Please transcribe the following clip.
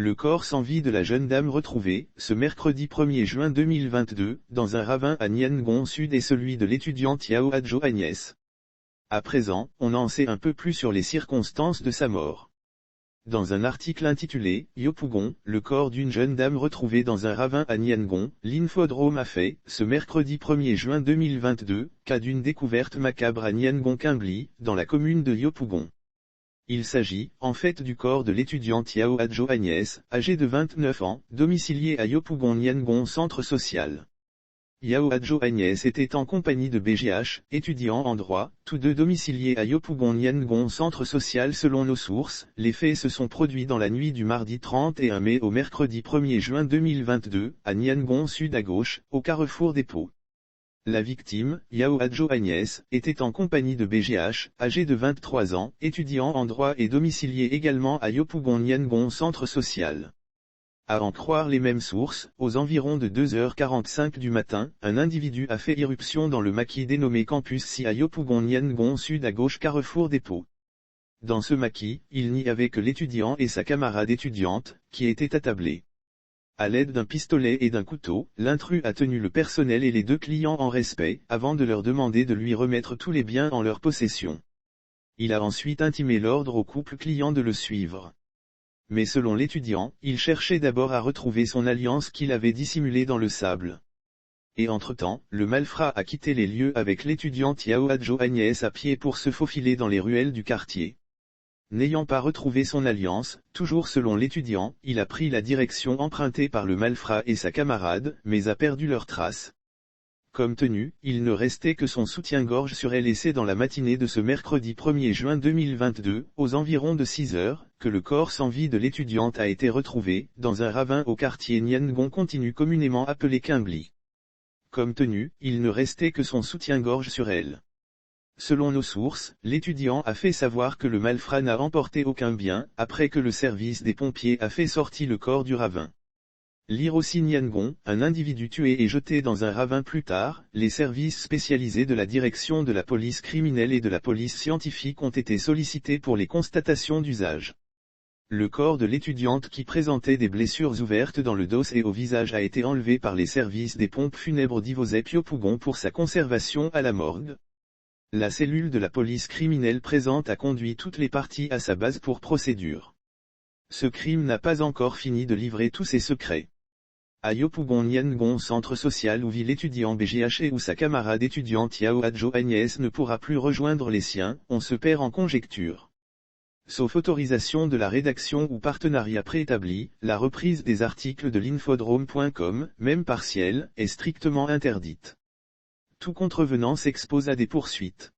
Le corps sans vie de la jeune dame retrouvée, ce mercredi 1er juin 2022, dans un ravin à Niangon Sud est celui de l'étudiante Yao Adjo Agnès. À présent, on en sait un peu plus sur les circonstances de sa mort. Dans un article intitulé « Yopougon, le corps d'une jeune dame retrouvée dans un ravin à Niangon », l'Infodrome a fait, ce mercredi 1er juin 2022, cas d'une découverte macabre à Niangon-Quimbly, dans la commune de Yopougon. Il s'agit, en fait du corps de l'étudiante Yao Adjo Agnès, âgée de 29 ans, domiciliée à Yopougon Niangon Centre Social. Yao Adjo Agnès était en compagnie de BGH, étudiant en droit, tous deux domiciliés à Yopougon Niangon Centre Social selon nos sources. Les faits se sont produits dans la nuit du mardi 31 mai au mercredi 1er juin 2022, à Niangon Sud à gauche, au carrefour des Pots. La victime, Yao Adjo Agnès, était en compagnie de BGH, âgé de 23 ans, étudiant en droit et domicilié également à Yopougon Niangon Centre Social. À en croire les mêmes sources, aux environs de 2h45 du matin, un individu a fait irruption dans le maquis dénommé Campus Si à Yopougon Niangon Sud à gauche carrefour des Pots. Dans ce maquis, il n'y avait que l'étudiant et sa camarade étudiante, qui étaient attablés. À l'aide d'un pistolet et d'un couteau, l'intrus a tenu le personnel et les deux clients en respect, avant de leur demander de lui remettre tous les biens en leur possession. Il a ensuite intimé l'ordre au couple client de le suivre. Mais selon l'étudiant, il cherchait d'abord à retrouver son alliance qu'il avait dissimulée dans le sable. Et entre-temps, le malfrat a quitté les lieux avec l'étudiante Yao Adjo Agnès à pied pour se faufiler dans les ruelles du quartier. N'ayant pas retrouvé son alliance, toujours selon l'étudiant, il a pris la direction empruntée par le malfrat et sa camarade, mais a perdu leurs traces. Comme tenue, il ne restait que son soutien-gorge sur elle laissé dans la matinée de ce mercredi 1er juin 2022, aux environs de 6 heures, que le corps sans vie de l'étudiante a été retrouvé, dans un ravin au quartier Niangon continu communément appelé Quimbly. Comme tenue, il ne restait que son soutien-gorge sur elle. Selon nos sources, l'étudiant a fait savoir que le malfrat n'a emporté aucun bien, après que le service des pompiers a fait sortir le corps du ravin. Lire aussi Niangon, un individu tué et jeté dans un ravin plus tard. Les services spécialisés de la direction de la police criminelle et de la police scientifique ont été sollicités pour les constatations d'usage. Le corps de l'étudiante qui présentait des blessures ouvertes dans le dos et au visage a été enlevé par les services des pompes funèbres d'Ivosep-Yopougon pour sa conservation à la morgue. La cellule de la police criminelle présente a conduit toutes les parties à sa base pour procédure. Ce crime n'a pas encore fini de livrer tous ses secrets. À Yopougon Niangon Centre Social où vit l'étudiant BGH et où sa camarade étudiante Yao Adjo Agnès ne pourra plus rejoindre les siens, on se perd en conjectures. Sauf autorisation de la rédaction ou partenariat préétabli, la reprise des articles de l'infodrome.com, même partielle, est strictement interdite. Tout contrevenant s'expose à des poursuites.